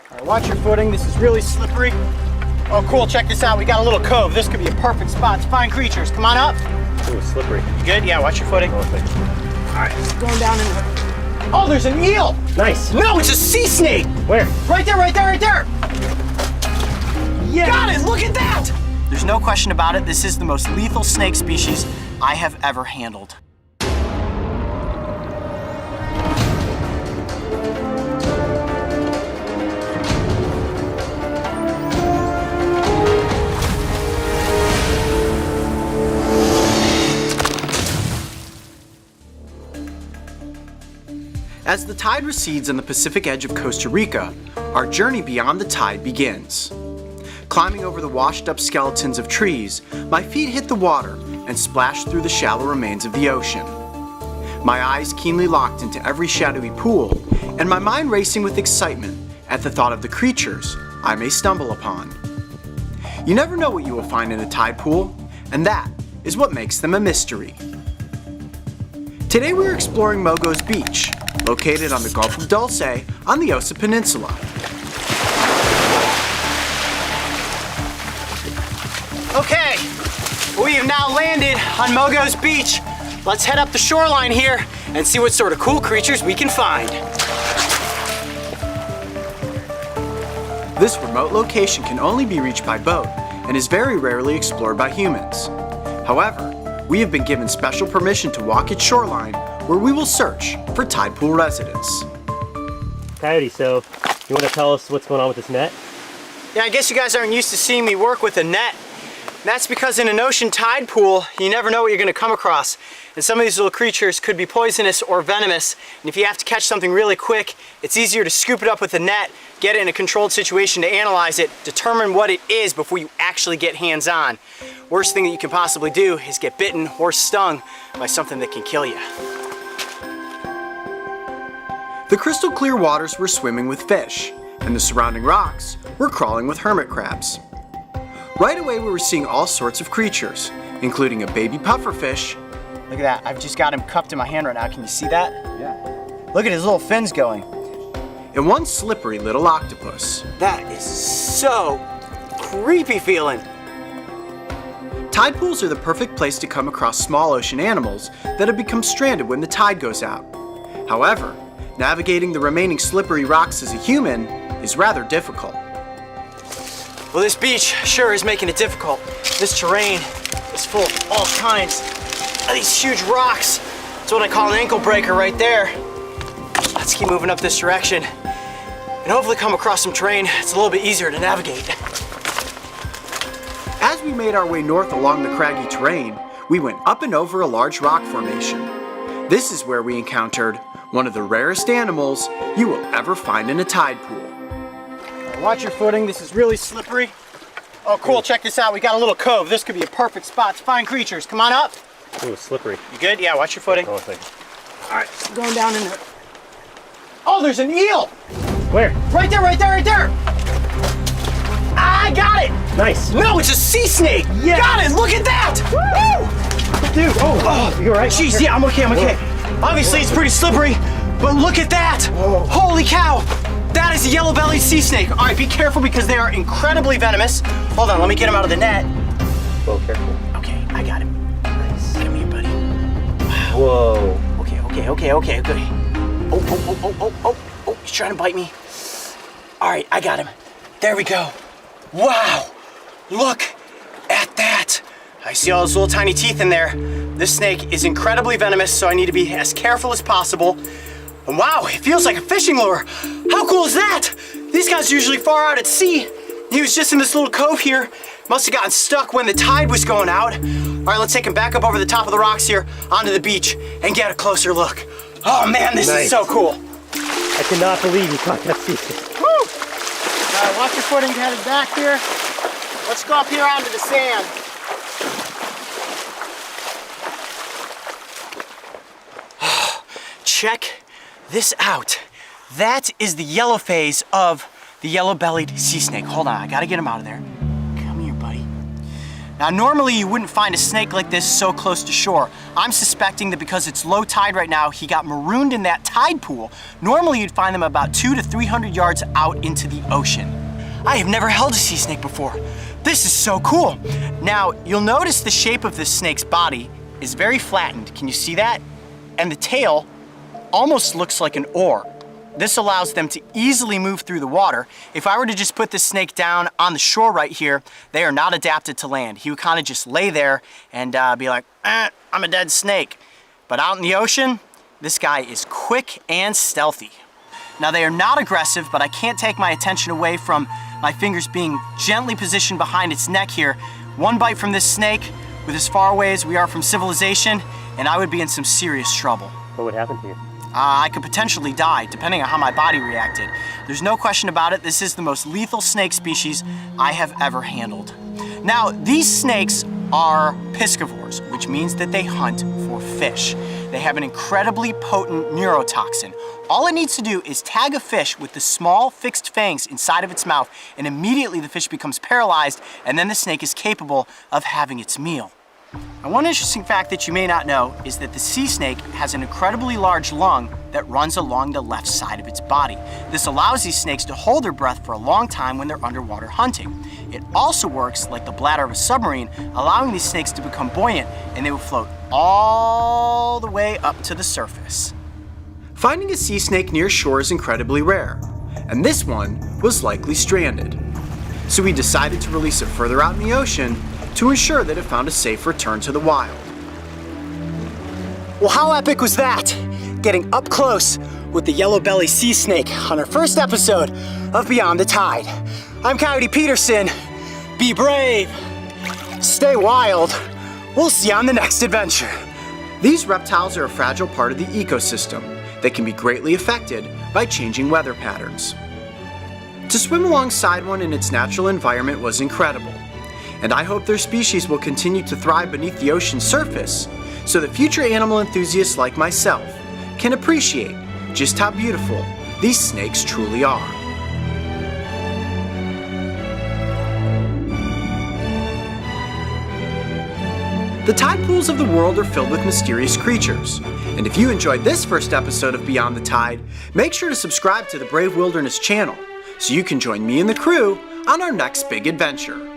All right, watch your footing. This is really slippery. Oh, cool. Check this out. We got a little cove. This could be a perfect spot to find creatures. Come on up. Ooh, slippery. You good? Yeah, watch your footing. Oh, thank you. All right, it's going down in the... Oh, there's an eel. Nice. No, it's a sea snake. Where? Right there, right there, right there. Yeah. Got it. Look at that. There's no question about it. This is the most lethal snake species I have ever handled. As the tide recedes on the Pacific edge of Costa Rica, our journey beyond the tide begins. Climbing over the washed-up skeletons of trees, my feet hit the water and splash through the shallow remains of the ocean. My eyes keenly locked into every shadowy pool, and my mind racing with excitement at the thought of the creatures I may stumble upon. You never know what you will find in a tide pool, and that is what makes them a mystery. Today we are exploring Mogo's Beach, located on the Gulf of Dulce on the Osa Peninsula. Okay, we have now landed on Mogo's Beach. Let's head up the shoreline here and see what sort of cool creatures we can find. This remote location can only be reached by boat and is very rarely explored by humans. However, we have been given special permission to walk its shoreline where we will search for tide pool residents. Coyote, so you want to tell us what's going on with this net? Yeah, I guess you guys aren't used to seeing me work with a net. That's because in an ocean tide pool, you never know what you're going to come across. And some of these little creatures could be poisonous or venomous. And if you have to catch something really quick, it's easier to scoop it up with a net, get it in a controlled situation to analyze it, determine what it is before you actually get hands-on. Worst thing that you can possibly do is get bitten or stung by something that can kill you. The crystal clear waters were swimming with fish, and the surrounding rocks were crawling with hermit crabs. Right away we were seeing all sorts of creatures, including a baby pufferfish. Look at that, I've just got him cupped in my hand right now, can you see that? Yeah. Look at his little fins going. And one slippery little octopus. That is so creepy feeling. Tide pools are the perfect place to come across small ocean animals that have become stranded when the tide goes out. However, navigating the remaining slippery rocks as a human is rather difficult. Well, this beach sure is making it difficult. This terrain is full of all kinds of these huge rocks. That's what I call an ankle breaker right there. Let's keep moving up this direction and hopefully come across some terrain that's a little bit easier to navigate. As we made our way north along the craggy terrain, we went up and over a large rock formation. This is where we encountered one of the rarest animals you will ever find in a tide pool. Watch your footing, this is really slippery. Oh cool, check this out, we got a little cove. This could be a perfect spot to find creatures. Come on up. Ooh, slippery. You good? Yeah, watch your footing. Oh, thank you. All right, it's going down in there. Oh, there's an eel! Where? Right there, right there, right there! I got it! Nice. No, it's a sea snake! Yeah. Got it, look at that! Woo! Dude, oh, you all right? Jeez, yeah, I'm okay, I'm okay. Obviously, it's pretty slippery, but look at that! Whoa. Holy cow! That is a yellow-bellied sea snake. All right, be careful because they are incredibly venomous. Hold on, let me get him out of the net. Whoa, careful. Okay, I got him. Nice. Come here, buddy. Whoa. Okay, good. Oh, he's trying to bite me. All right, I got him. There we go. Wow, look at that. I see all those little tiny teeth in there. This snake is incredibly venomous, so I need to be as careful as possible. And wow, it feels like a fishing lure. How cool is that? These guys are usually far out at sea. He was just in this little cove here. Must have gotten stuck when the tide was going out. All right, let's take him back up over the top of the rocks here onto the beach and get a closer look. Oh man, this is so cool. I cannot believe you caught that sea snake. Woo! All right, watch your footing headed back here. Let's go up here onto the sand. Check this out. That is the yellow phase of the yellow-bellied sea snake. Hold on, I gotta get him out of there. Come here, buddy. Now, normally you wouldn't find a snake like this so close to shore. I'm suspecting that because it's low tide right now, he got marooned in that tide pool. Normally you'd find them about 200 to 300 yards out into the ocean. I have never held a sea snake before. This is so cool. Now, you'll notice the shape of this snake's body is very flattened. Can you see that? And the tail almost looks like an oar. This allows them to easily move through the water. If I were to just put this snake down on the shore right here, they are not adapted to land. He would kind of just lay there and be like, I'm a dead snake. But out in the ocean, this guy is quick and stealthy. Now, they are not aggressive, but I can't take my attention away from my fingers being gently positioned behind its neck here. One bite from this snake, with as far away as we are from civilization, and I would be in some serious trouble. What would happen to you? I could potentially die, depending on how my body reacted. There's no question about it, this is the most lethal snake species I have ever handled. Now, these snakes are piscivores, which means that they hunt for fish. They have an incredibly potent neurotoxin. All it needs to do is tag a fish with the small fixed fangs inside of its mouth, and immediately the fish becomes paralyzed, and then the snake is capable of having its meal. Now, one interesting fact that you may not know is that the sea snake has an incredibly large lung that runs along the left side of its body. This allows these snakes to hold their breath for a long time when they're underwater hunting. It also works like the bladder of a submarine, allowing these snakes to become buoyant, and they will float all the way up to the surface. Finding a sea snake near shore is incredibly rare, and this one was likely stranded. So we decided to release it further out in the ocean to ensure that it found a safe return to the wild. Well, how epic was that? Getting up close with the yellow-bellied sea snake on our first episode of Beyond the Tide. I'm Coyote Peterson. Be brave, stay wild. We'll see you on the next adventure. These reptiles are a fragile part of the ecosystem that can be greatly affected by changing weather patterns. To swim alongside one in its natural environment was incredible, and I hope their species will continue to thrive beneath the ocean's surface so that future animal enthusiasts like myself can appreciate just how beautiful these snakes truly are. The tide pools of the world are filled with mysterious creatures, and if you enjoyed this first episode of Beyond the Tide, make sure to subscribe to the Brave Wilderness channel so you can join me and the crew on our next big adventure.